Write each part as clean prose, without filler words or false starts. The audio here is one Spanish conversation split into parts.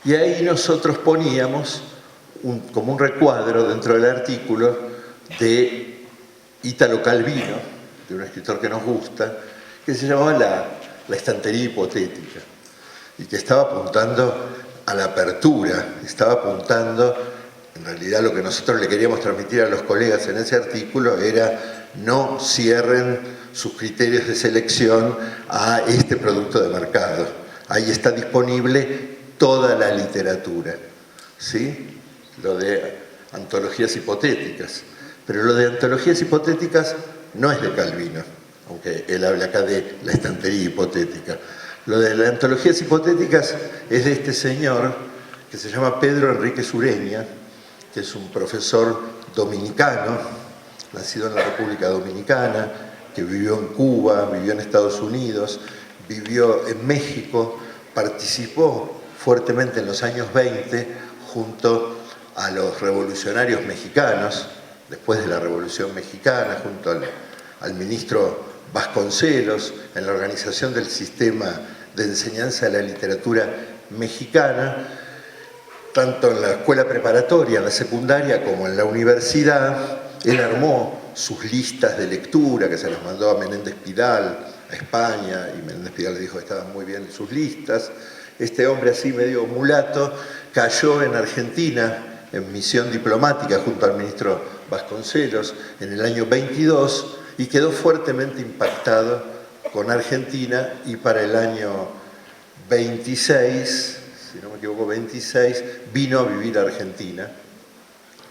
Y ahí nosotros poníamos como un recuadro dentro del artículo de Italo Calvino, de un escritor que nos gusta, que se llamaba la estantería hipotética, y que estaba apuntando a la apertura, estaba apuntando, en realidad lo que nosotros le queríamos transmitir a los colegas en ese artículo era: no cierren sus criterios de selección a este producto de mercado. Ahí está disponible toda la literatura, ¿sí? Lo de antologías hipotéticas. Pero lo de antologías hipotéticas no es de Calvino, aunque él habla acá de la estantería hipotética. Lo de las antologías hipotéticas es de este señor que se llama Pedro Enríquez Ureña, que es un profesor dominicano, nacido en la República Dominicana, que vivió en Cuba, vivió en Estados Unidos, vivió en México, participó fuertemente en los años 20 junto a los revolucionarios mexicanos, después de la Revolución Mexicana, junto al ministro Vasconcelos, en la organización del sistema de enseñanza de la literatura mexicana, tanto en la escuela preparatoria, en la secundaria, como en la universidad. Él armó sus listas de lectura, que se las mandó a Menéndez Pidal, a España, y Menéndez Pidal le dijo que estaban muy bien sus listas. Este hombre así medio mulato cayó en Argentina en misión diplomática junto al ministro Vasconcelos en el año 22 y quedó fuertemente impactado con Argentina, y para el año 26, si no me equivoco, 26, vino a vivir a Argentina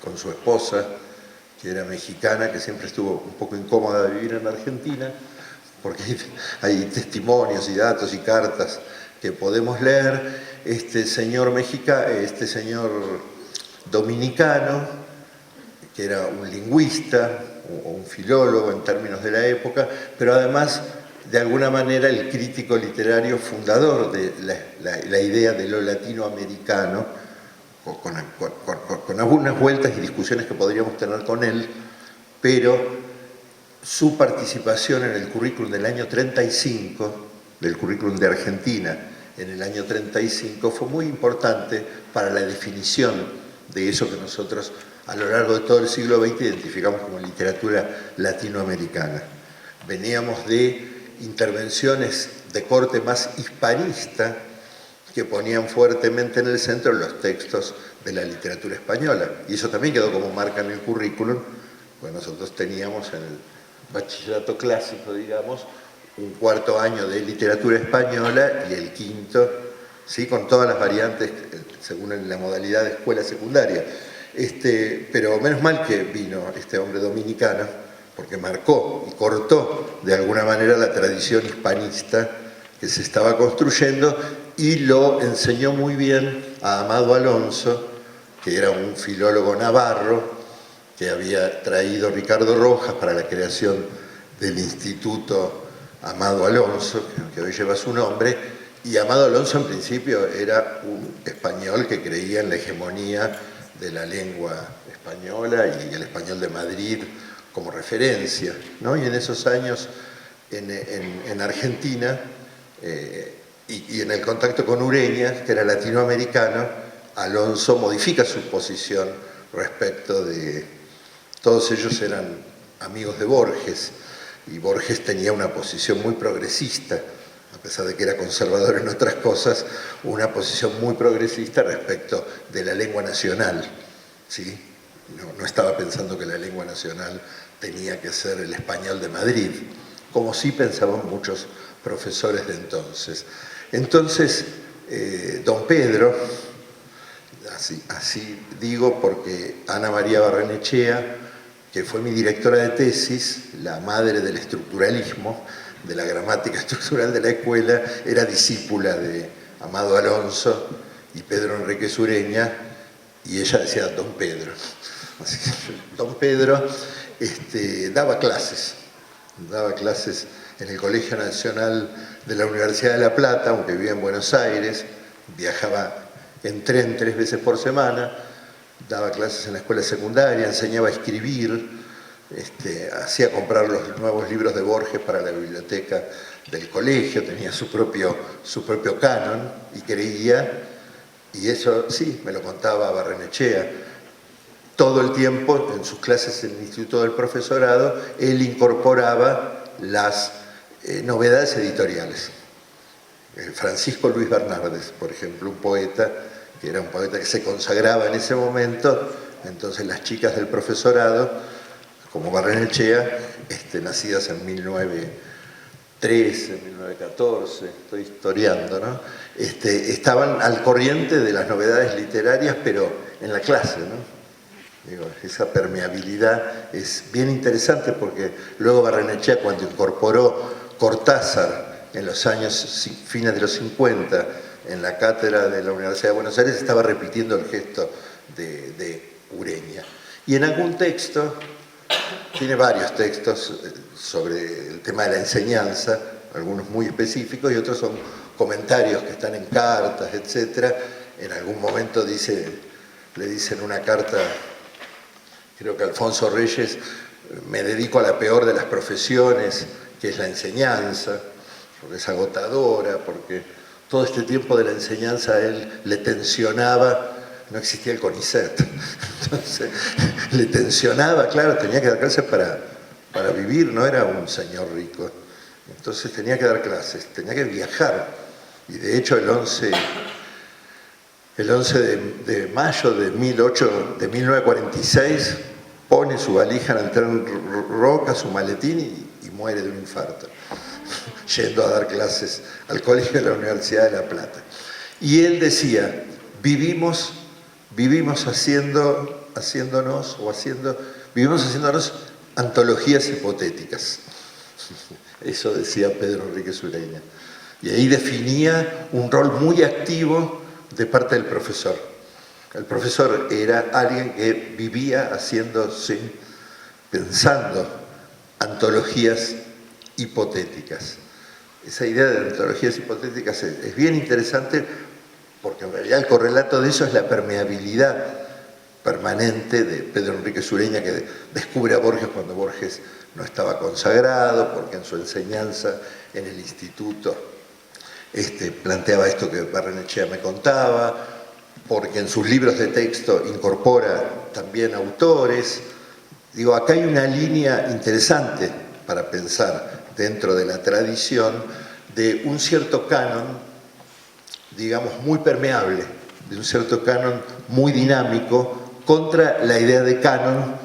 con su esposa, que era mexicana, que siempre estuvo un poco incómoda de vivir en Argentina, porque hay testimonios y datos y cartas que podemos leer. Este señor dominicano, que era un lingüista o un filólogo en términos de la época, pero además, de alguna manera, el crítico literario fundador de la idea de lo latinoamericano, con algunas vueltas y discusiones que podríamos tener con él, pero su participación en el currículum del año 35, del currículum de Argentina en el año 35, fue muy importante para la definición de eso que nosotros a lo largo de todo el siglo XX identificamos como literatura latinoamericana. Veníamos de intervenciones de corte más hispanista que ponían fuertemente en el centro los textos de la literatura española. Y eso también quedó como marca en el currículum, pues nosotros teníamos en el bachillerato clásico, digamos, un cuarto año de literatura española y el quinto, ¿sí?, con todas las variantes según la modalidad de escuela secundaria. Pero menos mal que vino este hombre dominicano, porque marcó y cortó de alguna manera la tradición hispanista que se estaba construyendo, y lo enseñó muy bien a Amado Alonso, que era un filólogo navarro que había traído Ricardo Rojas para la creación del Instituto Amado Alonso, que hoy lleva su nombre. Y Amado Alonso en principio era un español que creía en la hegemonía de la lengua española y el español de Madrid como referencia, ¿no? Y en esos años en Argentina, y en el contacto con Ureña, que era latinoamericano, Alonso modifica su posición respecto de... Todos ellos eran amigos de Borges, y Borges tenía una posición muy progresista, a pesar de que era conservador en otras cosas, una posición muy progresista respecto de la lengua nacional, ¿sí? No estaba pensando que la lengua nacional tenía que ser el español de Madrid, como sí pensaban muchos profesores de entonces. Entonces, don Pedro, así digo porque Ana María Barrenechea, que fue mi directora de tesis, la madre del estructuralismo, de la gramática estructural de la escuela, era discípula de Amado Alonso y Pedro Enríquez Ureña, y ella decía don Pedro. Así que don Pedro daba clases en el Colegio Nacional de la Universidad de La Plata, aunque vivía en Buenos Aires, viajaba en tren 3 veces por semana, daba clases en la escuela secundaria, enseñaba a escribir, hacía comprar los nuevos libros de Borges para la biblioteca del colegio, tenía su propio canon, y creía Y eso sí, me lo contaba Barrenechea. Todo el tiempo, en sus clases en el Instituto del Profesorado, él incorporaba las novedades editoriales. Francisco Luis Bernardes, por ejemplo, un poeta, que era un poeta que se consagraba en ese momento, entonces las chicas del profesorado, como Barrenechea, nacidas en 1913, 1914, estoy historiando, ¿no? Estaban al corriente de las novedades literarias, pero en la clase, ¿no? Digo, esa permeabilidad es bien interesante porque luego Barrenechea, cuando incorporó Cortázar en los años fines de los 50 en la cátedra de la Universidad de Buenos Aires, estaba repitiendo el gesto de Ureña. Y en algún texto, tiene varios textos sobre el tema de la enseñanza, algunos muy específicos y otros son comentarios que están en cartas, etc. En algún momento le dicen una carta, creo que Alfonso Reyes, me dedico a la peor de las profesiones, que es la enseñanza, porque es agotadora, porque todo este tiempo de la enseñanza a él le tensionaba, no existía el CONICET, entonces le tensionaba, claro, tenía que dar clases para vivir, no era un señor rico, entonces tenía que dar clases, tenía que viajar, y de hecho el 11 de mayo de 1946 pone su valija en el tren Roca, su maletín y muere de un infarto, yendo a dar clases al colegio de la Universidad de La Plata. Y él decía, vivimos haciéndonos antologías hipotéticas. Eso decía Pedro Enríquez Ureña. Y ahí definía un rol muy activo de parte del profesor. El profesor era alguien que vivía pensando antologías hipotéticas. Esa idea de antologías hipotéticas es bien interesante porque en realidad el correlato de eso es la permeabilidad permanente de Pedro Enríquez Ureña, que descubre a Borges cuando Borges no estaba consagrado, porque en su enseñanza en el instituto planteaba esto que Barrenechea me contaba, porque en sus libros de texto incorpora también autores. Digo, acá hay una línea interesante para pensar dentro de la tradición de un cierto canon, digamos, muy permeable, de un cierto canon muy dinámico, contra la idea de canon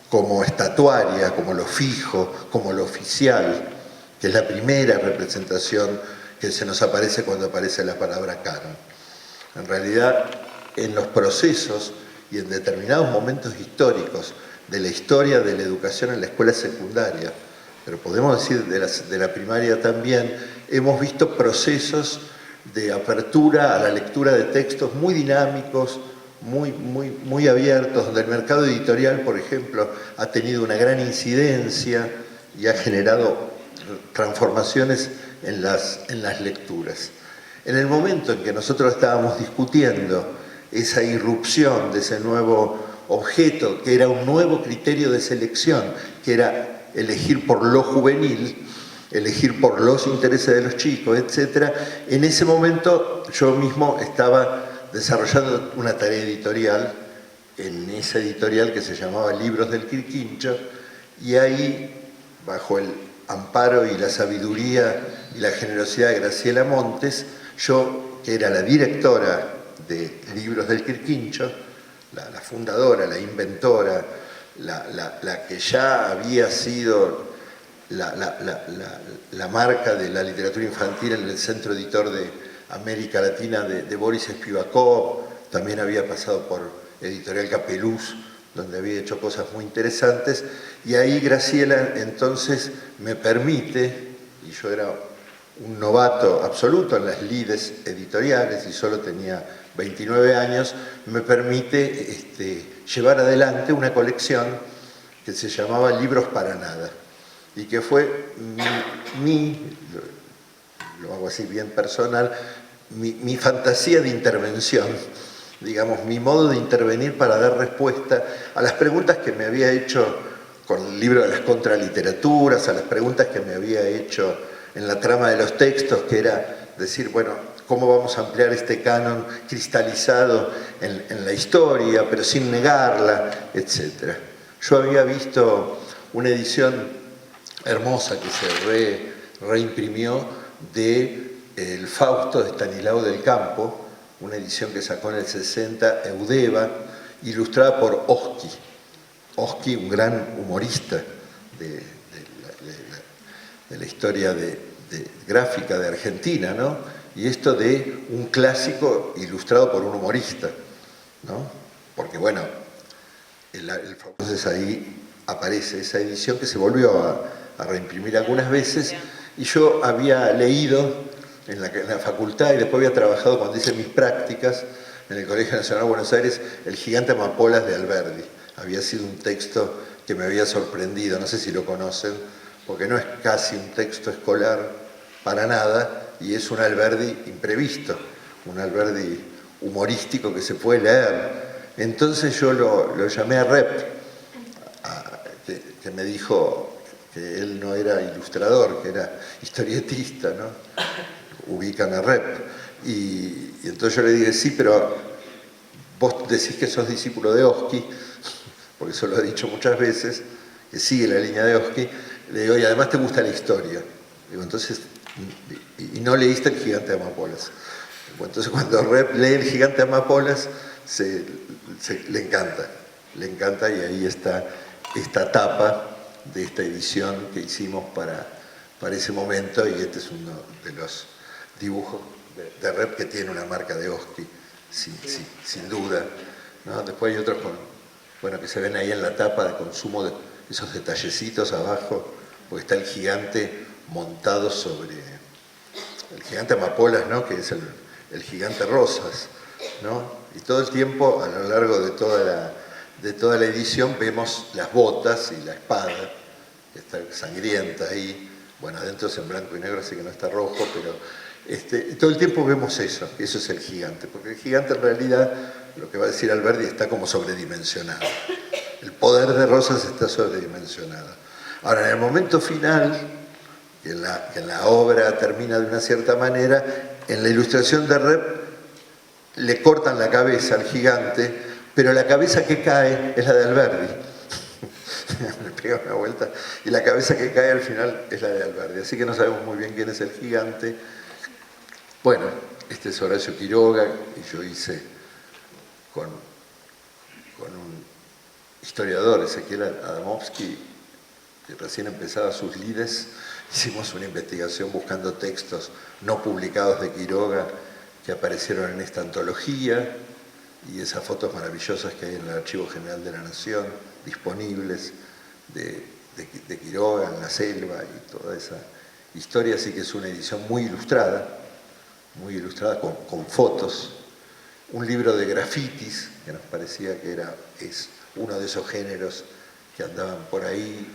como estatuaria, como lo fijo, como lo oficial, que es la primera representación que se nos aparece cuando aparece la palabra canon. En realidad, en los procesos y en determinados momentos históricos de la historia de la educación en la escuela secundaria, pero podemos decir de la primaria también, hemos visto procesos de apertura a la lectura de textos muy dinámicos, muy abiertos, donde el mercado editorial, por ejemplo, ha tenido una gran incidencia y ha generado transformaciones en las lecturas. En el momento en que nosotros estábamos discutiendo esa irrupción de ese nuevo objeto, que era un nuevo criterio de selección, que era elegir por lo juvenil, elegir por los intereses de los chicos, etc., en ese momento yo mismo estaba desarrollando una tarea editorial, en esa editorial que se llamaba Libros del Quirquincho, y ahí, bajo el amparo y la sabiduría y la generosidad de Graciela Montes, yo, que era la directora de Libros del Quirquincho, la fundadora, la inventora, la que ya había sido la marca de la literatura infantil en el centro editor de América Latina de Boris Spivakov, también había pasado por Editorial Capeluz, donde había hecho cosas muy interesantes, y ahí Graciela entonces me permite, y yo era un novato absoluto en las lides editoriales y solo tenía 29 años, me permite llevar adelante una colección que se llamaba Libros para Nada, y que fue lo hago así bien personal, mi fantasía de intervención, digamos, mi modo de intervenir para dar respuesta a las preguntas que me había hecho con el libro de las contraliteraturas, a las preguntas que me había hecho en la trama de los textos, que era decir, bueno, cómo vamos a ampliar este canon cristalizado en la historia, pero sin negarla, etc. Yo había visto una edición hermosa que se reimprimió de El Fausto de Estanislao del Campo, una edición que sacó en el 60 Eudeva, ilustrada por Oski. Oski, un gran humorista de la historia gráfica de Argentina, ¿no? Y esto de un clásico ilustrado por un humorista, ¿no? Porque, bueno, entonces ahí aparece esa edición que se volvió a reimprimir algunas veces, y yo había leído en la facultad y después había trabajado cuando hice mis prácticas en el Colegio Nacional de Buenos Aires, El gigante amapolas de Alberdi. Había sido un texto que me había sorprendido, no sé si lo conocen, porque no es casi un texto escolar para nada, y es un Alberdi imprevisto, un Alberdi humorístico que se puede leer. Entonces yo lo llamé a Rep, que me dijo que él no era ilustrador, que era historietista, ¿no? Ubican a Rep. Y entonces yo le dije, sí, pero vos decís que sos discípulo de Oski, porque eso lo he dicho muchas veces, que sigue la línea de Oski. Le digo, y además te gusta la historia. Digo, entonces, y no leíste El gigante de amapolas. Entonces cuando Rep lee El gigante de amapolas, le encanta, y ahí está esta tapa de esta edición que hicimos para ese momento, y este es uno de los dibujos de Rep que tiene una marca de Oski, sin duda, ¿no? Después hay otros que se ven ahí en la tapa de consumo, de esos detallecitos abajo, porque está el gigante montado sobre el gigante amapolas, ¿no? Que es el gigante rosas, ¿no? Y todo el tiempo, a lo largo de toda la edición, vemos las botas y la espada, que está sangrienta ahí. Bueno, adentro es en blanco y negro, así que no está rojo, pero todo el tiempo vemos eso es el gigante, porque el gigante en realidad, lo que va a decir Alberdi, está como sobredimensionado. El poder de Rosas está sobredimensionado. Ahora, en el momento final, que en la obra termina de una cierta manera, en la ilustración de Rep le cortan la cabeza al gigante, pero la cabeza que cae es la de Alberdi. Me pega una vuelta, y la cabeza que cae al final es la de Alberdi, así que no sabemos muy bien quién es el gigante. Bueno, este es Horacio Quiroga, y yo hice con un historiador, Ezequiel Adamovsky, que recién empezaba sus lides, hicimos una investigación buscando textos no publicados de Quiroga que aparecieron en esta antología, y esas fotos maravillosas que hay en el Archivo General de la Nación, disponibles, de Quiroga en la selva y toda esa historia, así que es una edición muy ilustrada con fotos, un libro de grafitis, que nos parecía que es uno de esos géneros que andaban por ahí,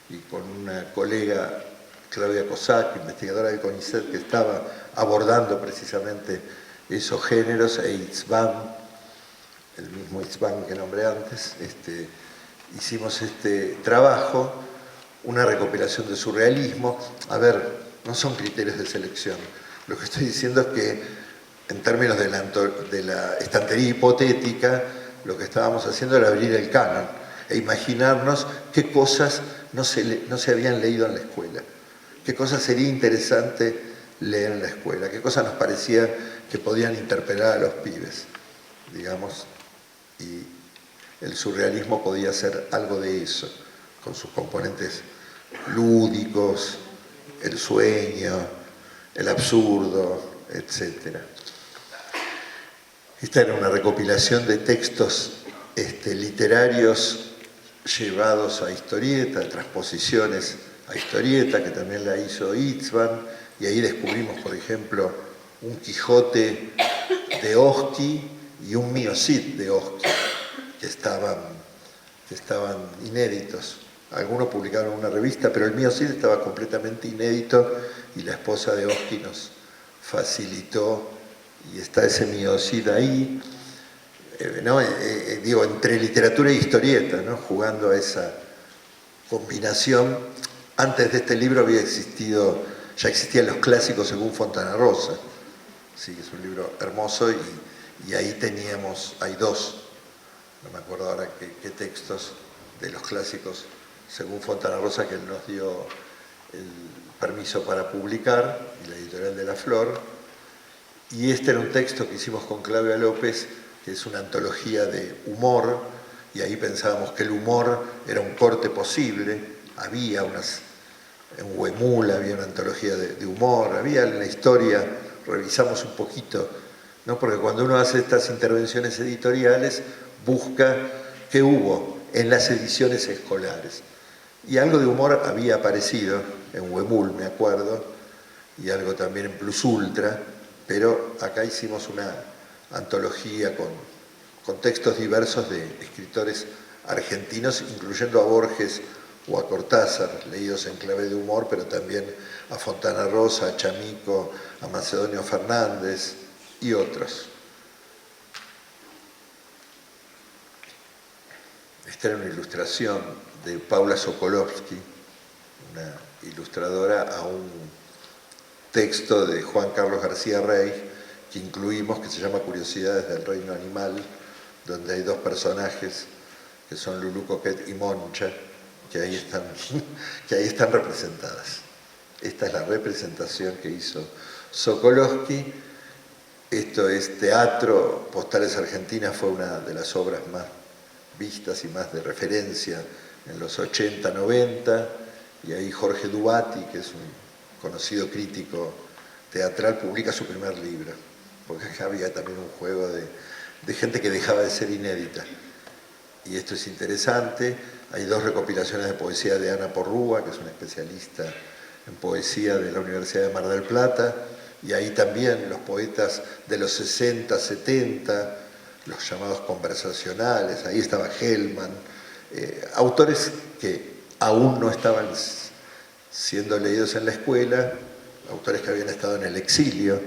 y con una colega, Claudia Cossack, investigadora del CONICET, que estaba abordando precisamente esos géneros, e Itzbam, el mismo Itzbam que nombré antes, hicimos este trabajo, una recopilación de surrealismo. A ver, no son criterios de selección. Lo que estoy diciendo es que, en términos de la estantería hipotética, lo que estábamos haciendo era abrir el canon e imaginarnos qué cosas no se habían leído en la escuela, qué cosas sería interesante leer en la escuela, qué cosas nos parecía que podían interpelar a los pibes, digamos, y el surrealismo podía ser algo de eso, con sus componentes lúdicos, el sueño, el absurdo, etc. Esta era una recopilación de textos literarios llevados a historieta, transposiciones a historieta, que también la hizo Itzbam, y ahí descubrimos, por ejemplo, un Quijote de Oski y un Mío Cid de Oski, que estaban inéditos. Algunos publicaron en una revista, pero el Mío Cid estaba completamente inédito, y la esposa de Oski nos facilitó, y está ese Mío Cid ahí, ¿no? Digo, entre literatura e historieta, ¿no? Jugando a esa combinación. Antes de este libro ya existían los clásicos según Fontana Rosa, sí, es un libro hermoso y ahí teníamos, hay dos, no me acuerdo ahora qué textos de los clásicos, según Fontana Rosa, que él nos dio el permiso para publicar, y la editorial de La Flor, y este era un texto que hicimos con Claudia López, que es una antología de humor, y ahí pensábamos que el humor era un corte posible, había en Huemul había una antología de humor, había en la historia, revisamos un poquito, ¿no? Porque cuando uno hace estas intervenciones editoriales, busca qué hubo en las ediciones escolares. Y algo de humor había aparecido en Huemul, me acuerdo, y algo también en Plus Ultra, pero acá hicimos una antología con textos diversos de escritores argentinos, incluyendo a Borges o a Cortázar, leídos en clave de humor, pero también a Fontana Rosa, a Chamico, a Macedonio Fernández y otros. Esta era una ilustración de Paula Sokolovsky, una ilustradora, a un texto de Juan Carlos García Rey, que incluimos, que se llama Curiosidades del Reino Animal, donde hay dos personajes, que son Lulú Coquet y Moncha, que ahí están representadas. Esta es la representación que hizo Sokolovsky. Esto es teatro. Postales Argentinas fue una de las obras más vistas y más de referencia en los 80, 90, y ahí Jorge Dubati, que es un conocido crítico teatral, publica su primer libro, porque acá había también un juego de gente que dejaba de ser inédita. Y esto es interesante. Hay dos recopilaciones de poesía de Ana Porrúa, que es una especialista en poesía de la Universidad de Mar del Plata, y ahí también los poetas de los 60, 70, los llamados conversacionales, ahí estaba Hellman, autores que aún no estaban siendo leídos en la escuela, autores que habían estado en el exilio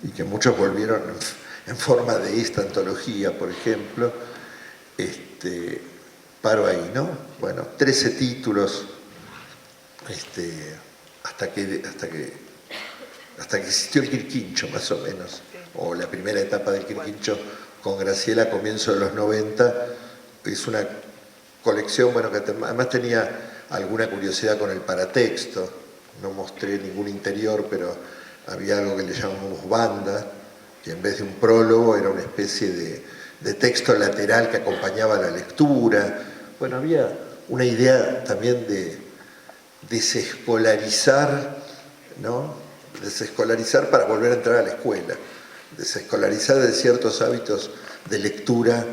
y que muchos volvieron en forma de esta antología, por ejemplo. Paro ahí, ¿no? Bueno, 13 títulos, hasta que existió el Quirquincho, más o menos, o la primera etapa del Quirquincho con Graciela a comienzos de los 90. Es una colección, bueno, que además tenía alguna curiosidad con el paratexto. No mostré ningún interior, pero había algo que le llamamos banda, que en vez de un prólogo era una especie de texto lateral que acompañaba la lectura. Bueno, había una idea también de desescolarizar, ¿no? Desescolarizar para volver a entrar a la escuela, desescolarizar de ciertos hábitos de lectura,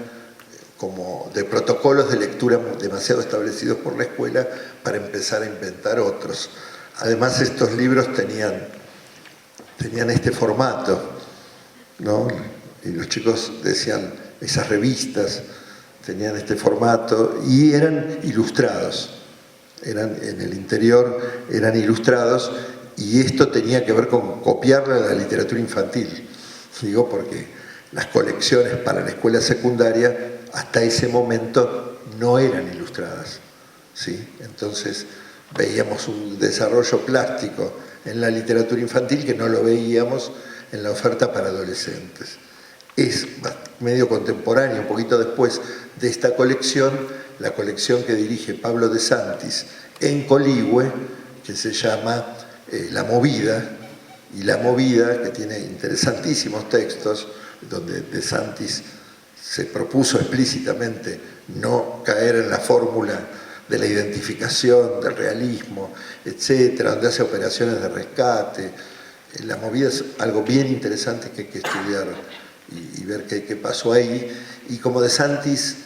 como de protocolos de lectura demasiado establecidos por la escuela, para empezar a inventar otros. Además, estos libros tenían este formato, ¿no? Y los chicos decían, esas revistas tenían este formato y eran ilustrados, en el interior eran ilustrados, y esto tenía que ver con copiarle a la literatura infantil, digo, porque las colecciones para la escuela secundaria hasta ese momento no eran ilustradas, ¿sí? Entonces veíamos un desarrollo plástico en la literatura infantil que no lo veíamos en la oferta para adolescentes. Es medio contemporáneo, un poquito después de esta colección, la colección que dirige Pablo De Santis en Coligüe, que se llama La Movida, y La Movida, que tiene interesantísimos textos, donde De Santis se propuso explícitamente no caer en la fórmula de la identificación, del realismo, etcétera, donde hace operaciones de rescate. La Movida es algo bien interesante que hay que estudiar y ver qué pasó ahí. Y como De Santis,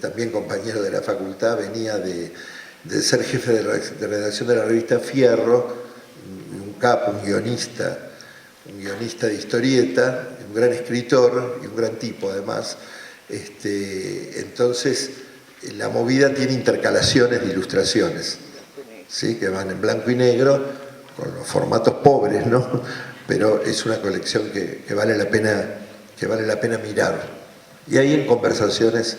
también compañero de la facultad, venía de ser jefe de redacción de la revista Fierro, un capo, un guionista de historieta, un gran escritor y un gran tipo además. Entonces, La Movida tiene intercalaciones de ilustraciones, ¿sí? Que van en blanco y negro, con los formatos pobres, ¿no? Pero es una colección que vale la pena mirar. Y ahí en conversaciones,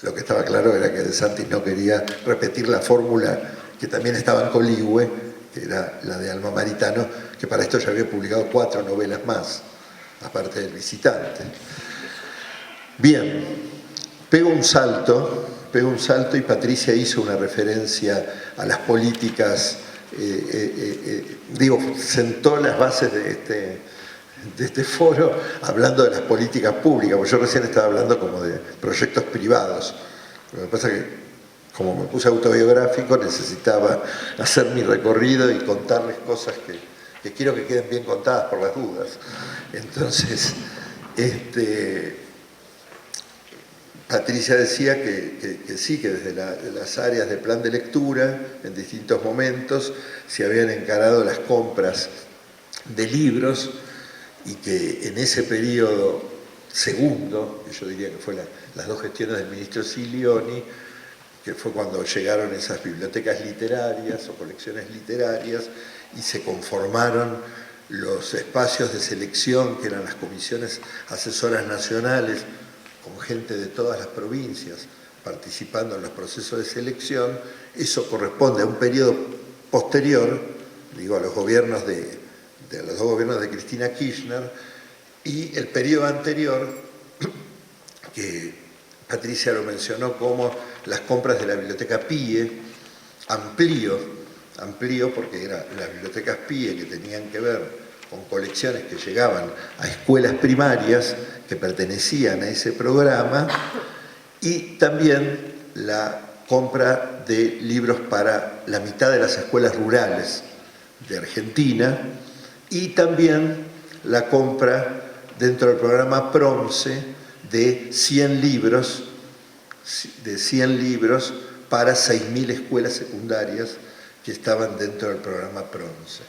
lo que estaba claro era que De Santis no quería repetir la fórmula que también estaba en Coligüe, que era la de Alma Maritano, que para esto ya había publicado 4 novelas más, aparte del Visitante. Bien, pego un salto y Patricia hizo una referencia a las políticas, sentó las bases de este foro hablando de las políticas públicas, porque yo recién estaba hablando como de proyectos privados. Lo que pasa es que, como me puse autobiográfico, necesitaba hacer mi recorrido y contarles cosas que quiero que queden bien contadas por las dudas. Entonces, Patricia decía que sí, que desde las áreas de plan de lectura, en distintos momentos, se habían encarado las compras de libros y que en ese periodo segundo, que yo diría que fue las 2 gestiones del ministro Silioni, que fue cuando llegaron esas bibliotecas literarias o colecciones literarias y se conformaron los espacios de selección, que eran las comisiones asesoras nacionales, con gente de todas las provincias participando en los procesos de selección. Eso corresponde a un periodo posterior, digo, a los gobiernos a los 2 gobiernos de Cristina Kirchner, y el periodo anterior, que Patricia lo mencionó como las compras de la biblioteca PIE, amplío porque eran las bibliotecas PIE que tenían que ver con colecciones que llegaban a escuelas primarias que pertenecían a ese programa, y también la compra de libros para la mitad de las escuelas rurales de Argentina, y también la compra dentro del programa PROMCE de 100 libros para 6.000 escuelas secundarias que estaban dentro del programa PROMCE,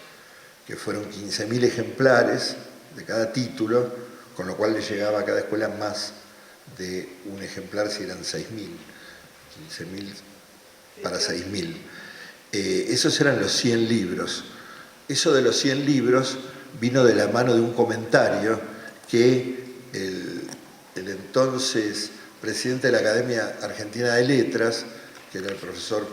que fueron 15.000 ejemplares de cada título, con lo cual le llegaba a cada escuela más de un ejemplar si eran 6.000, 15.000 para 6.000. Esos eran los 100 libros. Eso de los 100 libros vino de la mano de un comentario que el entonces presidente de la Academia Argentina de Letras, que era el profesor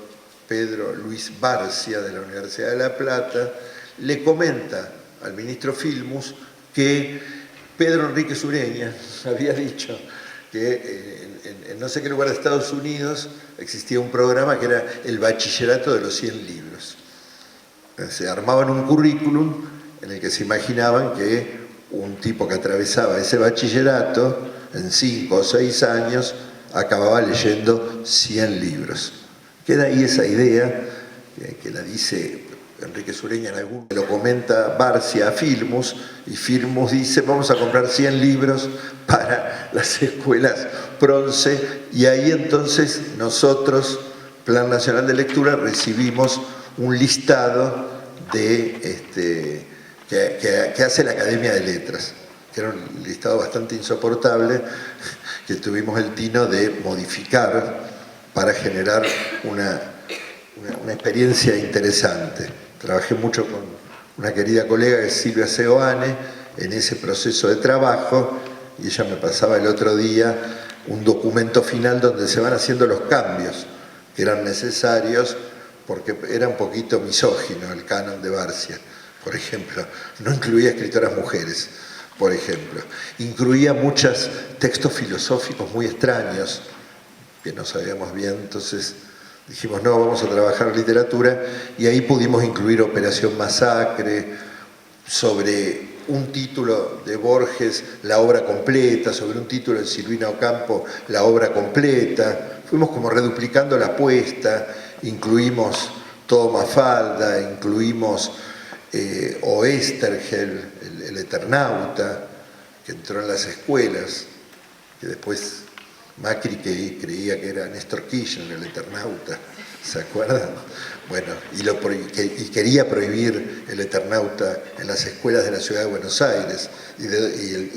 Pedro Luis Barcia de la Universidad de La Plata, le comenta al ministro Filmus que Pedro Enrique Sureña había dicho que en no sé qué lugar de Estados Unidos existía un programa que era el bachillerato de los 100 libros. Se armaban un currículum en el que se imaginaban que un tipo que atravesaba ese bachillerato en 5 o 6 años acababa leyendo 100 libros. Queda ahí esa idea que la dice Enrique Sureña en algún, lo comenta Barcia a Filmus, y Filmus dice: vamos a comprar 100 libros para las escuelas PRONCE, y ahí entonces nosotros, Plan Nacional de Lectura, recibimos un listado que hace la Academia de Letras, que era un listado bastante insoportable, que tuvimos el tino de modificar para generar una experiencia interesante. Trabajé mucho con una querida colega que es Silvia Seoane en ese proceso de trabajo, y ella me pasaba el otro día un documento final donde se van haciendo los cambios que eran necesarios, porque era un poquito misógino el canon de Barcia. Por ejemplo, no incluía escritoras mujeres, por ejemplo. Incluía muchos textos filosóficos muy extraños que no sabíamos bien, entonces dijimos: no, vamos a trabajar literatura, y ahí pudimos incluir Operación Masacre, sobre un título de Borges, la obra completa, sobre un título de Silvina Ocampo, la obra completa. Fuimos como reduplicando la apuesta, incluimos todo Mafalda, incluimos Oestergel, el Eternauta, que entró en las escuelas, que después Macri creía que era Néstor Kirchner, el Eternauta, ¿se acuerdan? Bueno, y quería prohibir el Eternauta en las escuelas de la ciudad de Buenos Aires, y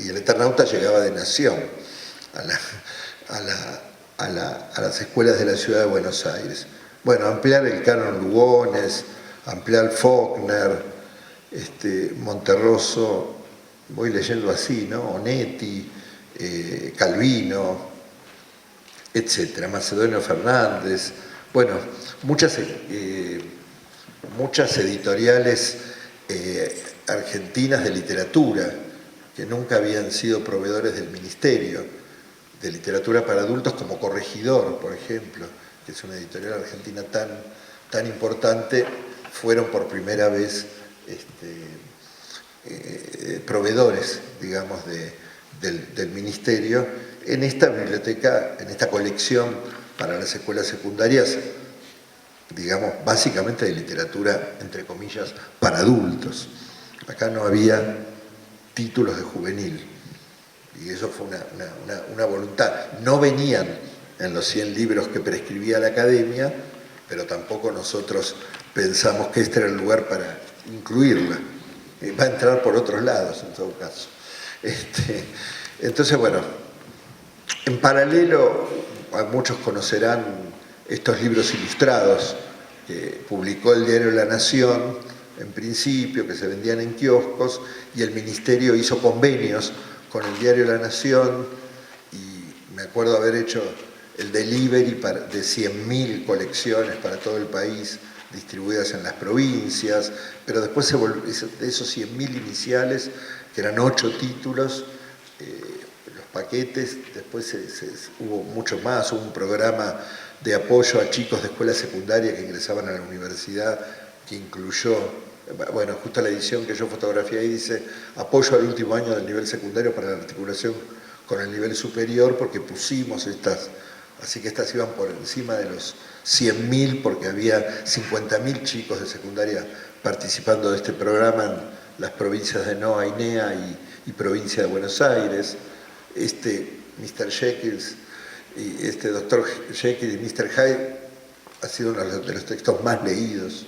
el Eternauta llegaba de Nación a las escuelas de la ciudad de Buenos Aires. Bueno, ampliar el canon Lugones, ampliar Faulkner, Monterroso, voy leyendo así, ¿no? Onetti, Calvino, etcétera, Macedonio Fernández, bueno, muchas muchas editoriales argentinas de literatura, que nunca habían sido proveedores del Ministerio de Literatura para Adultos, como Corregidor, por ejemplo, que es una editorial argentina tan importante, fueron por primera vez proveedores, digamos, del Ministerio en esta biblioteca, en esta colección para las escuelas secundarias, digamos, básicamente de literatura, entre comillas, para adultos. Acá no había títulos de juvenil, y eso fue una voluntad. No venían en los 100 libros que prescribía la Academia, pero tampoco nosotros pensamos que este era el lugar para incluirla. Va a entrar por otros lados, en todo caso. Entonces, bueno, en paralelo, muchos conocerán estos libros ilustrados que publicó el diario La Nación, en principio, que se vendían en kioscos, y el Ministerio hizo convenios con el diario La Nación, y me acuerdo haber hecho el delivery de 100.000 colecciones para todo el país, distribuidas en las provincias, pero después de esos 100.000 iniciales, que eran 8 títulos, los paquetes, después hubo mucho más, hubo un programa de apoyo a chicos de escuela secundaria que ingresaban a la universidad, que incluyó, bueno, justo la edición que yo fotografié ahí dice apoyo al último año del nivel secundario para la articulación con el nivel superior, porque pusimos estas, así que estas iban por encima de los 100.000, porque había 50.000 chicos de secundaria participando de este programa en las provincias de NOA y NEA y provincia de Buenos Aires. Mr. Jekyll y Dr. Jekyll y Mr. Hyde ha sido uno de los textos más leídos.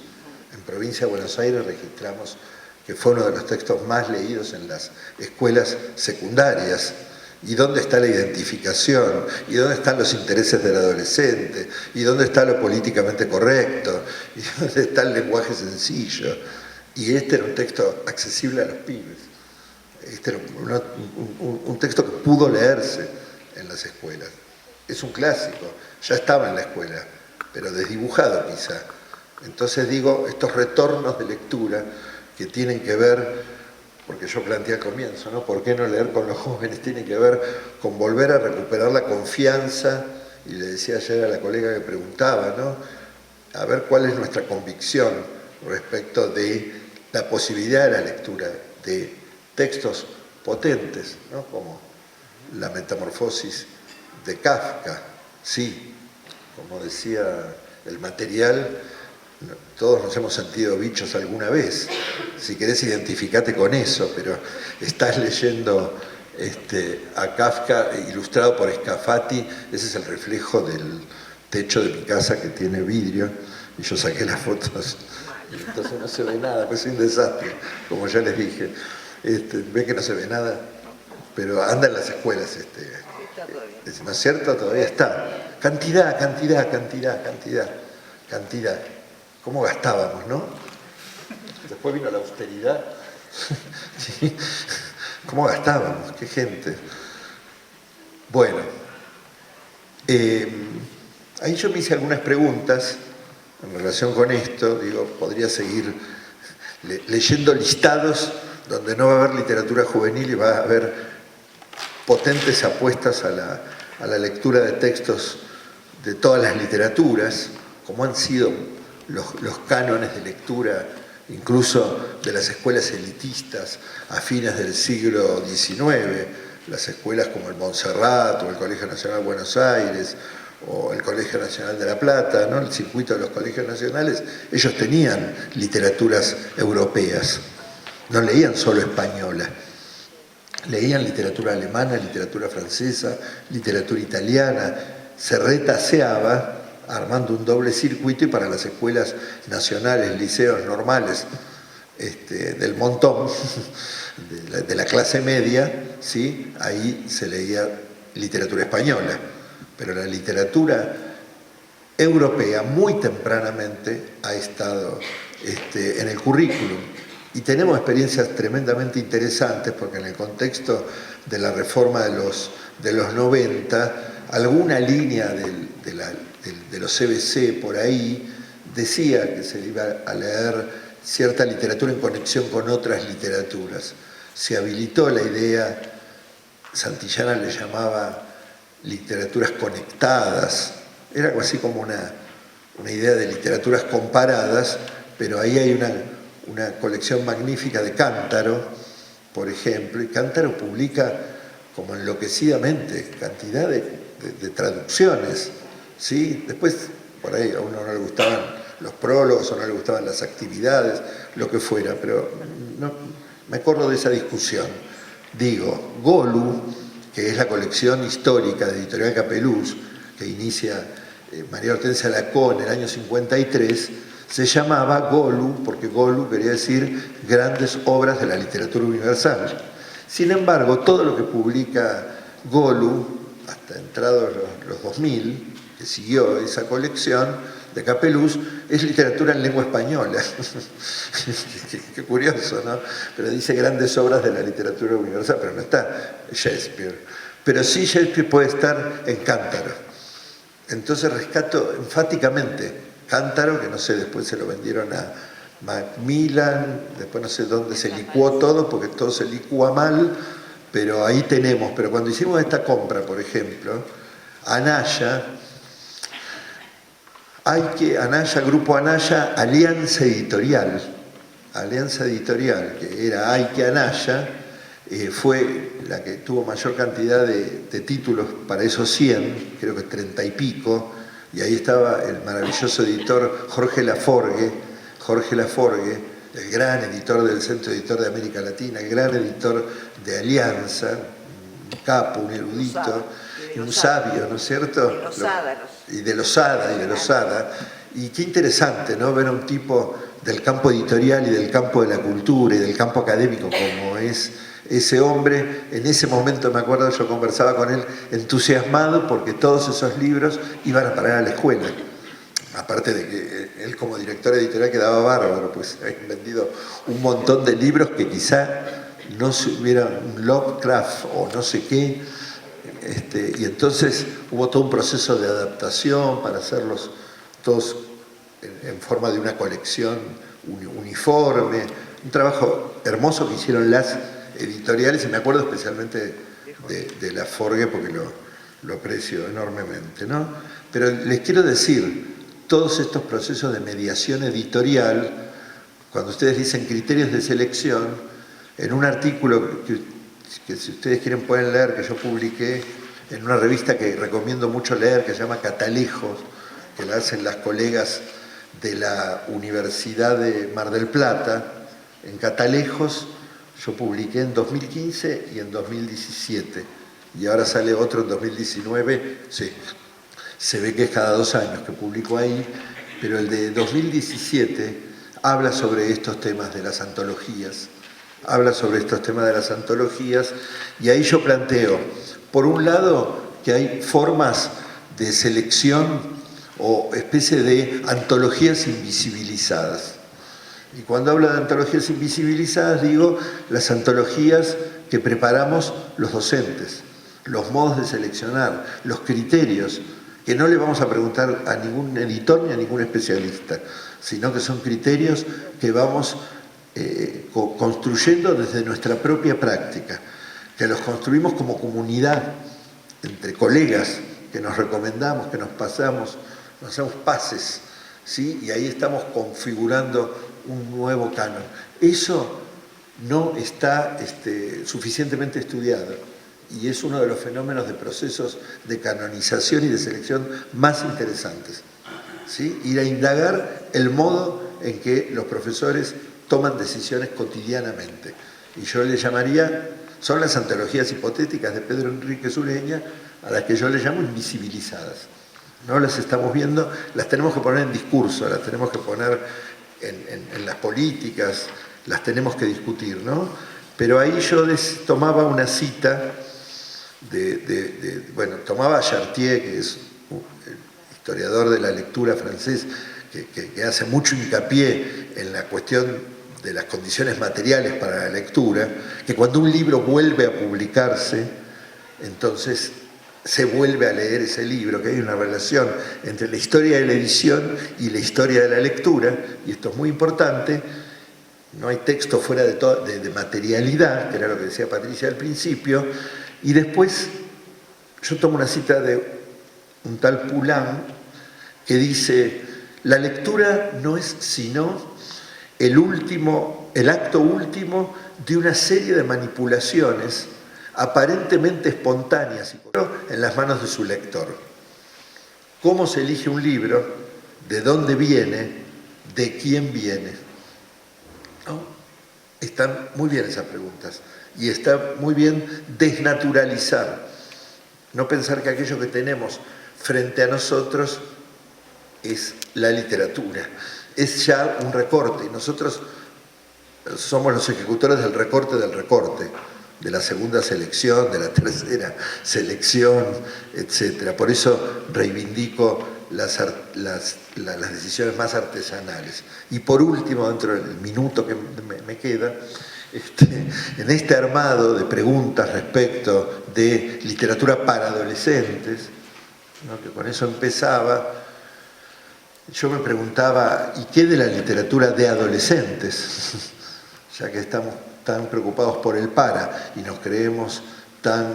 En provincia de Buenos Aires registramos que fue uno de los textos más leídos en las escuelas secundarias. ¿Y dónde está la identificación? ¿Y dónde están los intereses del adolescente? ¿Y dónde está lo políticamente correcto? ¿Y dónde está el lenguaje sencillo? Y este era un texto accesible a los pibes. Este era un texto que pudo leerse en las escuelas. Es un clásico, ya estaba en la escuela, pero desdibujado quizá. Entonces digo, estos retornos de lectura que tienen que ver, porque yo planteé al comienzo, ¿no? ¿Por qué no leer con los jóvenes? Tiene que ver con volver a recuperar la confianza, y le decía ayer a la colega que preguntaba, ¿no? A ver cuál es nuestra convicción respecto de la posibilidad de la lectura de textos potentes, ¿no? Como La Metamorfosis de Kafka, sí, como decía el material, todos nos hemos sentido bichos alguna vez. Si querés, identificate con eso, pero estás leyendo a Kafka ilustrado por Scafati. Ese es el reflejo del techo de mi casa, que tiene vidrio, y yo saqué las fotos, y entonces no se ve nada, pues es un desastre, como ya les dije. Ve que no se ve nada, pero anda en las escuelas. ¿No es cierto? Todavía está. Cantidad. ¿Cómo gastábamos, no? Después vino la austeridad. ¿Sí? ¿Cómo gastábamos? ¡Qué gente! Bueno, ahí yo me hice algunas preguntas en relación con esto. Digo, podría seguir leyendo listados donde no va a haber literatura juvenil y va a haber potentes apuestas a la lectura de textos de todas las literaturas, como han sido los cánones de lectura, incluso de las escuelas elitistas a fines del siglo XIX, las escuelas como el Montserrat o el Colegio Nacional de Buenos Aires o el Colegio Nacional de La Plata, ¿no? El circuito de los colegios nacionales, ellos tenían literaturas europeas, no leían solo española, leían literatura alemana, literatura francesa, literatura italiana. Se retaseaba armando un doble circuito, y para las escuelas nacionales, liceos normales del montón, de la clase media, ¿sí? Ahí se leía literatura española. Pero la literatura europea muy tempranamente ha estado en el currículum. Y tenemos experiencias tremendamente interesantes, porque en el contexto de la reforma de los 90, alguna línea de los CBC por ahí decía que se iba a leer cierta literatura en conexión con otras literaturas. Se habilitó la idea, Santillana le llamaba literaturas conectadas, era algo así como una idea de literaturas comparadas, pero ahí hay una colección magnífica de Cántaro, por ejemplo, y Cántaro publica como enloquecidamente cantidad de traducciones, ¿sí? Después, por ahí a uno no le gustaban los prólogos o no le gustaban las actividades, lo que fuera, pero no, me acuerdo de esa discusión. Digo, Golu, que es la colección histórica de Editorial Capeluz, que inicia María Hortensia Lacón en el año 53, se llamaba Golu, porque Golu quería decir grandes obras de la literatura universal. Sin embargo, todo lo que publica Golu, hasta entrados los 2000, que siguió esa colección de Capeluz, es literatura en lengua española. Qué curioso, ¿no? Pero dice grandes obras de la literatura universal, pero no está Shakespeare. Pero sí Shakespeare puede estar en Cántaro. Entonces rescato enfáticamente Cántaro, que no sé, después se lo vendieron a Macmillan, después no sé dónde se licuó todo, porque todo se licúa mal, pero ahí tenemos. Pero cuando hicimos esta compra, por ejemplo, Anaya, Grupo Anaya, Alianza Editorial, que era Aike Anaya, fue la que tuvo mayor cantidad de títulos para esos 100, creo que 30 y pico, y ahí estaba el maravilloso editor Jorge Laforgue, el gran editor del Centro Editor de América Latina, el gran editor de Alianza, un capo, un erudito, un sabio, ¿no es cierto? De los Ada. Y qué interesante, ¿no? Ver a un tipo del campo editorial y del campo de la cultura y del campo académico como es ese hombre. En ese momento, me acuerdo, yo conversaba con él entusiasmado porque todos esos libros iban a parar a la escuela. Aparte de que él como director editorial quedaba bárbaro, pues habían vendido un montón de libros que quizá no se hubiera un Lovecraft o no sé qué, y entonces hubo todo un proceso de adaptación para hacerlos todos en forma de una colección uniforme, un trabajo hermoso que hicieron las editoriales, y me acuerdo especialmente de Laforgue porque lo aprecio enormemente, ¿no? Pero les quiero decir, todos estos procesos de mediación editorial, cuando ustedes dicen criterios de selección, en un artículo que si ustedes quieren pueden leer, que yo publiqué en una revista que recomiendo mucho leer, que se llama Catalejos, que la hacen las colegas de la Universidad de Mar del Plata. En Catalejos yo publiqué en 2015 y en 2017, y ahora sale otro en 2019, sí. Se ve que es cada 2 años que publico ahí, pero el de 2017 habla sobre estos temas de las antologías. Y ahí yo planteo, por un lado, que hay formas de selección o especie de antologías invisibilizadas. Y cuando hablo de antologías invisibilizadas, digo las antologías que preparamos los docentes, los modos de seleccionar, los criterios, que no le vamos a preguntar a ningún editor ni a ningún especialista, sino que son criterios que vamos construyendo desde nuestra propia práctica, que los construimos como comunidad, entre colegas, que nos recomendamos, que nos pasamos, nos hacemos pases, ¿sí? Y ahí estamos configurando un nuevo canon. Eso no está suficientemente estudiado. Y es uno de los fenómenos de procesos de canonización y de selección más interesantes, ¿sí? Ir a indagar el modo en que los profesores toman decisiones cotidianamente. Y yo le llamaría, son las antologías hipotéticas de Pedro Enríquez Ureña, a las que yo le llamo invisibilizadas. No las estamos viendo, las tenemos que poner en discurso, las tenemos que poner en las políticas, las tenemos que discutir, ¿no? Pero ahí yo tomaba una cita tomaba a Chartier, que es el historiador de la lectura francés, que hace mucho hincapié en la cuestión de las condiciones materiales para la lectura, que cuando un libro vuelve a publicarse, entonces se vuelve a leer ese libro, que hay una relación entre la historia de la edición y la historia de la lectura, y esto es muy importante. No hay texto fuera de materialidad, que era lo que decía Patricia al principio, y después yo tomo una cita de un tal Poulan que dice: la lectura no es sino el acto último de una serie de manipulaciones aparentemente espontáneas en las manos de su lector. ¿Cómo se elige un libro? ¿De dónde viene? ¿De quién viene? ¿No? Están muy bien esas preguntas y está muy bien desnaturalizar, no pensar que aquello que tenemos frente a nosotros es la literatura, es ya un recorte, y nosotros somos los ejecutores del recorte, de la segunda selección, de la tercera selección, etc. Por eso reivindico las decisiones más artesanales. Y por último, dentro del minuto que me queda, en este armado de preguntas respecto de literatura para adolescentes, ¿no?, que con eso empezaba, yo me preguntaba, ¿y qué de la literatura de adolescentes? Ya que estamos tan preocupados por el para y nos creemos tan,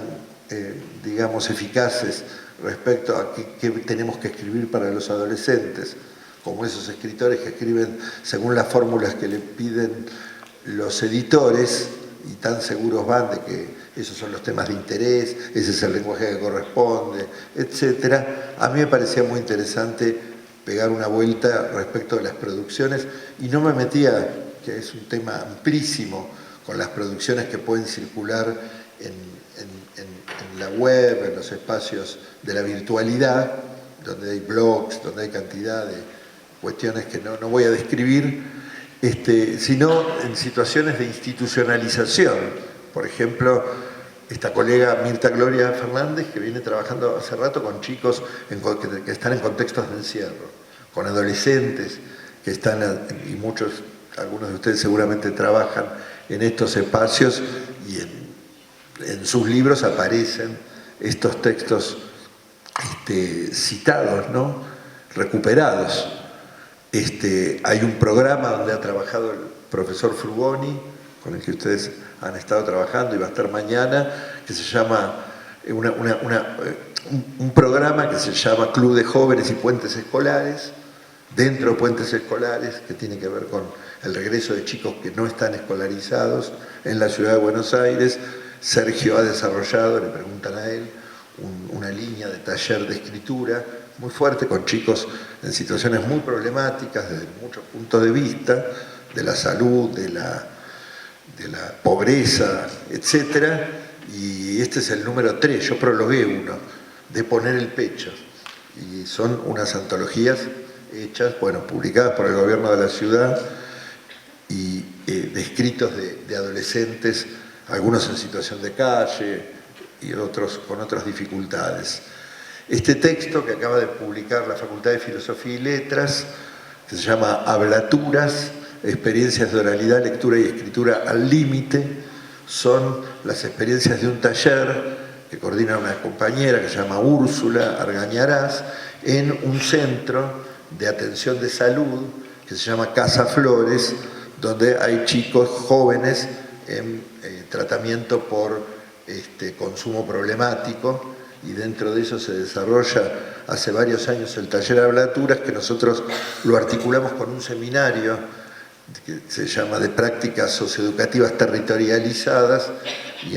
digamos, eficaces respecto a qué tenemos que escribir para los adolescentes, como esos escritores que escriben según las fórmulas que le piden los editores y tan seguros van de que esos son los temas de interés, ese es el lenguaje que corresponde, etc. A mí me parecía muy interesante pegar una vuelta respecto de las producciones y no me metía, que es un tema amplísimo, con las producciones que pueden circular en la web, en los espacios de la virtualidad, donde hay blogs, donde hay cantidad de cuestiones que no voy a describir, sino en situaciones de institucionalización. Por ejemplo, esta colega Mirta Gloria Fernández, que viene trabajando hace rato con chicos que están en contextos de encierro, con adolescentes que están, y algunos de ustedes seguramente trabajan en estos espacios, y en sus libros aparecen estos textos citados, ¿no?, recuperados. Hay un programa donde ha trabajado el profesor Frugoni, con el que ustedes han estado trabajando y va a estar mañana, que se llama un programa que se llama Club de Jóvenes y Puentes Escolares, dentro de Puentes Escolares, que tiene que ver con el regreso de chicos que no están escolarizados en la ciudad de Buenos Aires. Sergio ha desarrollado, le preguntan a él, una línea de taller de escritura muy fuerte con chicos en situaciones muy problemáticas desde muchos puntos de vista, de la salud, de la pobreza, etc. Y este es el número 3, yo prologué uno, de Poner el pecho. Y son unas antologías hechas, publicadas por el gobierno de la ciudad, y de escritos de adolescentes, algunos en situación de calle y otros con otras dificultades. Este texto que acaba de publicar la Facultad de Filosofía y Letras, que se llama Hablaturas, experiencias de oralidad, lectura y escritura al límite, son las experiencias de un taller que coordina una compañera que se llama Úrsula Argañarás, en un centro de atención de salud que se llama Casa Flores, donde hay chicos jóvenes en tratamiento por consumo problemático, y dentro de eso se desarrolla hace varios años el taller Hablaturas, que nosotros lo articulamos con un seminario que se llama de prácticas socioeducativas territorializadas, y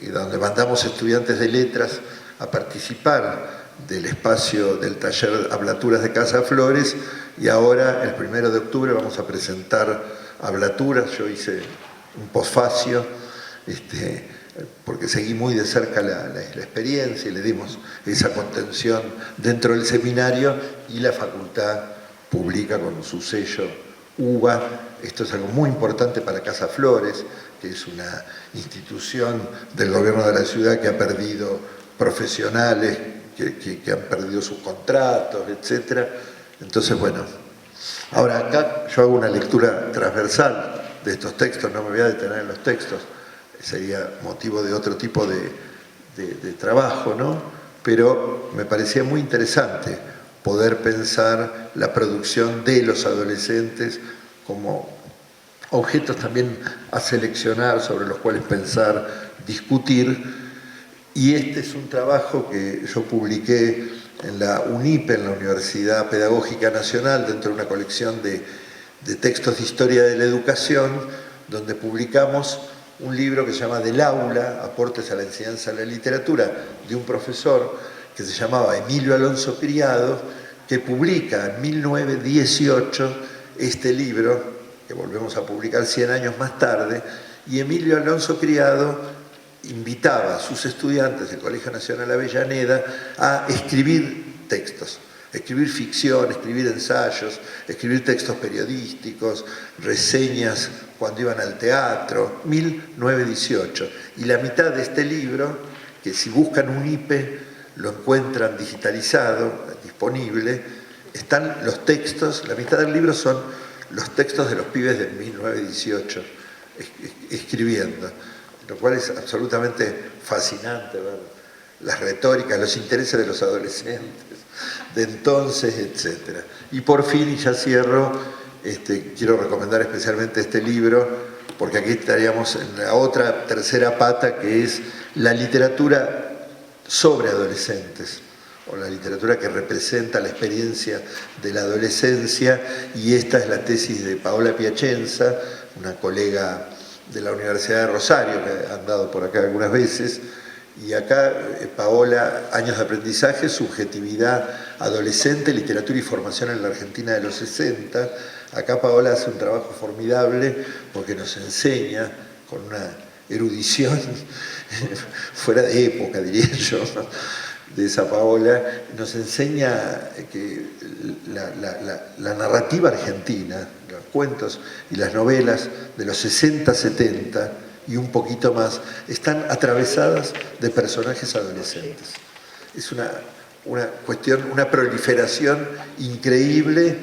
donde mandamos estudiantes de letras a participar del espacio del taller Hablaturas de Casa Flores, y ahora el 1 de octubre vamos a presentar Hablaturas. Yo hice un posfacio, porque seguí muy de cerca la experiencia y le dimos esa contención dentro del seminario, y la facultad publica con su sello UBA. Esto es algo muy importante para Casa Flores, que es una institución del gobierno de la ciudad que ha perdido profesionales, que han perdido sus contratos, etc. Entonces, ahora acá yo hago una lectura transversal de estos textos, no me voy a detener en los textos, sería motivo de otro tipo de trabajo, ¿no? pero me parecía muy interesante poder pensar la producción de los adolescentes como objetos también a seleccionar, sobre los cuales pensar, discutir. Y este es un trabajo que yo publiqué en la UNIPE, en la Universidad Pedagógica Nacional, dentro de una colección de textos de historia de la educación, donde publicamos un libro que se llama Del aula, aportes a la enseñanza de la literatura, de un profesor que se llamaba Emilio Alonso Criado, que publica en 1918 este libro, que volvemos a publicar 100 años más tarde, y Emilio Alonso Criado invitaba a sus estudiantes del Colegio Nacional Avellaneda a escribir textos, escribir ficción, escribir ensayos, escribir textos periodísticos, reseñas cuando iban al teatro, 1918. Y la mitad de este libro, que si buscan un IPE lo encuentran digitalizado, disponible, están los textos, la mitad del libro son los textos de los pibes de 1918 escribiendo, lo cual es absolutamente fascinante ver las retóricas, los intereses de los adolescentes de entonces, etc. Y por fin, y ya cierro, quiero recomendar especialmente este libro, porque aquí estaríamos en la otra tercera pata, que es la literatura sobre adolescentes, o la literatura que representa la experiencia de la adolescencia, y esta es la tesis de Paola Piacenza, una colega de la Universidad de Rosario, que ha andado por acá algunas veces, y acá Paola, años de aprendizaje, subjetividad adolescente, literatura y formación en la Argentina de los 60. Acá Paola hace un trabajo formidable porque nos enseña con una erudición fuera de época, diría yo, de esa Paola, nos enseña que la narrativa argentina, los cuentos y las novelas de los 60, 70 y un poquito más, están atravesadas de personajes adolescentes. Es una cuestión, una proliferación increíble.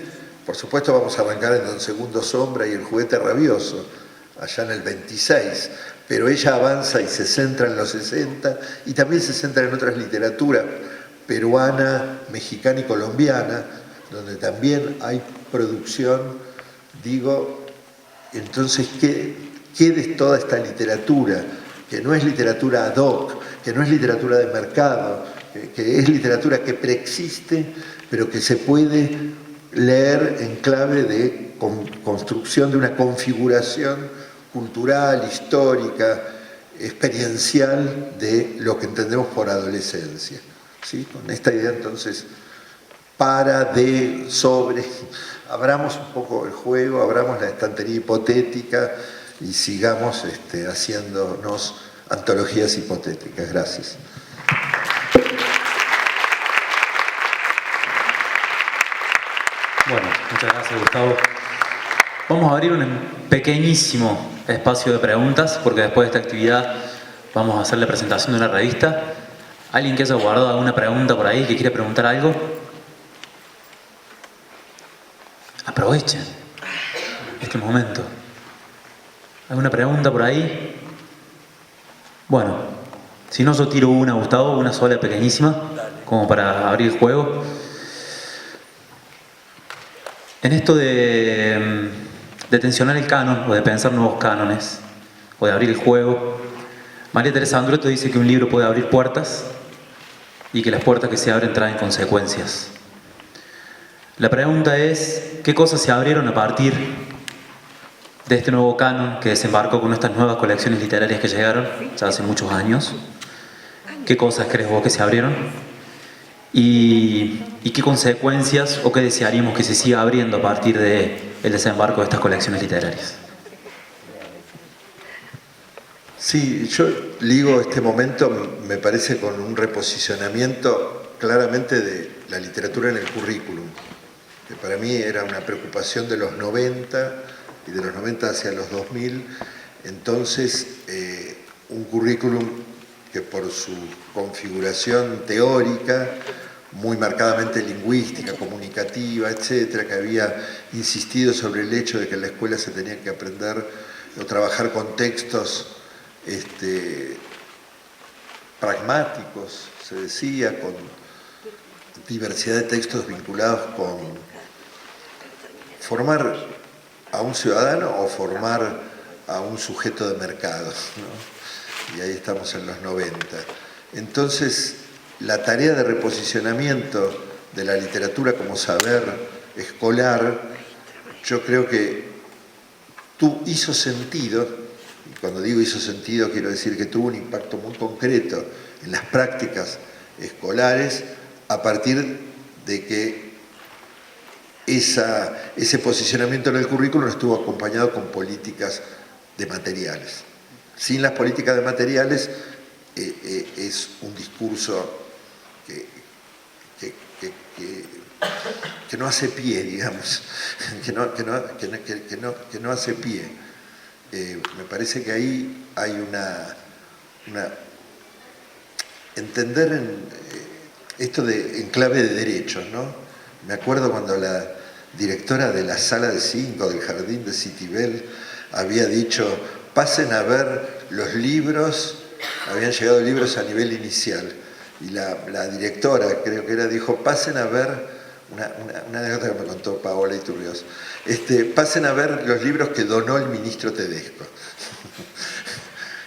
Por supuesto vamos a arrancar en Don Segundo Sombra y El juguete rabioso, allá en el 26, pero ella avanza y se centra en los 60 y también se centra en otras literaturas, peruana, mexicana y colombiana, donde también hay producción. Digo, entonces, ¿qué de toda esta literatura, que no es literatura ad hoc, que no es literatura de mercado, que es literatura que preexiste, pero que se puede leer en clave de construcción de una configuración cultural, histórica, experiencial de lo que entendemos por adolescencia? ¿Sí? Con esta idea, entonces, abramos un poco el juego, abramos la estantería hipotética y sigamos haciéndonos antologías hipotéticas. Gracias. Bueno, muchas gracias, Gustavo. Vamos a abrir un pequeñísimo espacio de preguntas, porque después de esta actividad vamos a hacer la presentación de una revista. ¿Alguien que haya guardado alguna pregunta por ahí, que quiera preguntar algo? Aprovechen este momento. ¿Alguna pregunta por ahí? Bueno, si no, yo tiro una, Gustavo, una sola pequeñísima, como para abrir el juego. En esto de tensionar el canon, o de pensar nuevos cánones, o de abrir el juego, María Teresa Andrueto dice que un libro puede abrir puertas y que las puertas que se abren traen consecuencias. La pregunta es, ¿qué cosas se abrieron a partir de este nuevo canon que desembarcó con estas nuevas colecciones literarias que llegaron ya hace muchos años? ¿Qué cosas crees vos que se abrieron? ¿Y qué consecuencias o qué desearíamos que se siga abriendo a partir del desembarco de estas colecciones literarias? Sí, yo ligo este momento, me parece, con un reposicionamiento claramente de la literatura en el currículum, que para mí era una preocupación de los 90 y de los 90 hacia los 2000. Entonces, un currículum que por su configuración teórica, muy marcadamente lingüística, comunicativa, etcétera, que había insistido sobre el hecho de que en la escuela se tenía que aprender o trabajar con textos pragmáticos, se decía, con diversidad de textos vinculados con formar a un ciudadano o formar a un sujeto de mercado, ¿no? Y ahí estamos en los 90. Entonces, la tarea de reposicionamiento de la literatura como saber escolar, yo creo que hizo sentido, y cuando digo hizo sentido quiero decir que tuvo un impacto muy concreto en las prácticas escolares a partir de que ese posicionamiento en el currículum estuvo acompañado con políticas de materiales. Sin las políticas de materiales es un discurso que no hace pie, digamos, que no hace pie. Me parece que ahí hay entender esto en clave de derechos, ¿no? Me acuerdo cuando la directora de la sala de 5 del jardín de Citibel había dicho, pasen a ver los libros, habían llegado libros a nivel inicial, y la directora, creo que era, dijo, pasen a ver, una anécdota que me contó Paola Iturrios, pasen a ver los libros que donó el ministro Tedesco.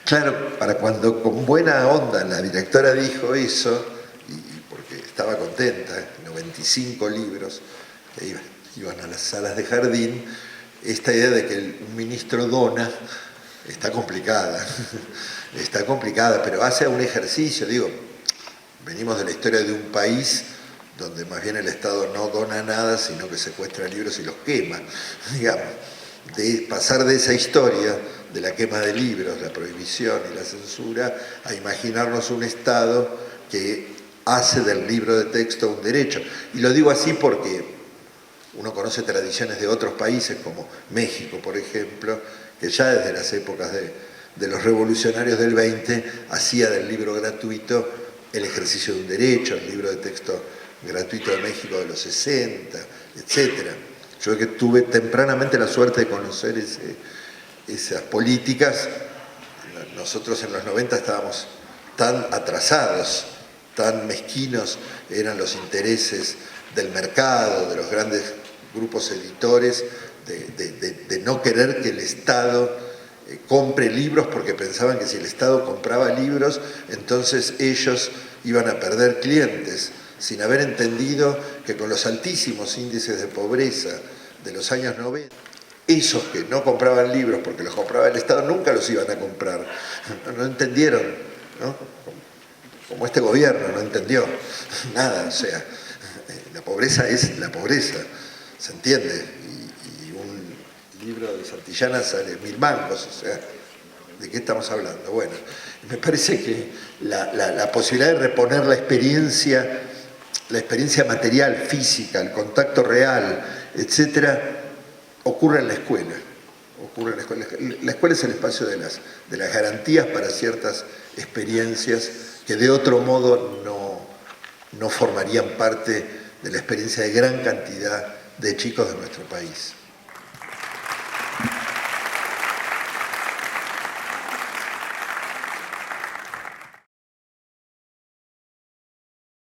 Claro, para cuando con buena onda la directora dijo eso, y porque estaba contenta, 95 libros que iban a las salas de jardín, esta idea de que un ministro dona está complicada, pero hace un ejercicio, digo, venimos de la historia de un país donde más bien el Estado no dona nada, sino que secuestra libros y los quema, digamos, de pasar de esa historia de la quema de libros, la prohibición y la censura, a imaginarnos un Estado que hace del libro de texto un derecho. Y lo digo así porque uno conoce tradiciones de otros países, como México, por ejemplo, que ya desde las épocas de los revolucionarios del 20 hacía del libro gratuito el ejercicio de un derecho, el libro de texto gratuito de México de los 60, etc. Yo que tuve tempranamente la suerte de conocer esas políticas. Nosotros en los 90 estábamos tan atrasados, tan mezquinos eran los intereses del mercado, de los grandes grupos editores, de no querer que el Estado compre libros porque pensaban que si el Estado compraba libros, entonces ellos iban a perder clientes, sin haber entendido que con los altísimos índices de pobreza de los años 90, esos que no compraban libros porque los compraba el Estado nunca los iban a comprar. No entendieron, ¿no? Como este gobierno no entendió nada, o sea, la pobreza es la pobreza, ¿se entiende? Y un libro de Santillana sale 1000 mangos, o sea, ¿de qué estamos hablando? Bueno, me parece que la posibilidad de reponer la experiencia material, física, el contacto real, etcétera, ocurre en la escuela. La escuela es el espacio de las garantías para ciertas experiencias que de otro modo no formarían parte de la experiencia de gran cantidad de chicos de nuestro país.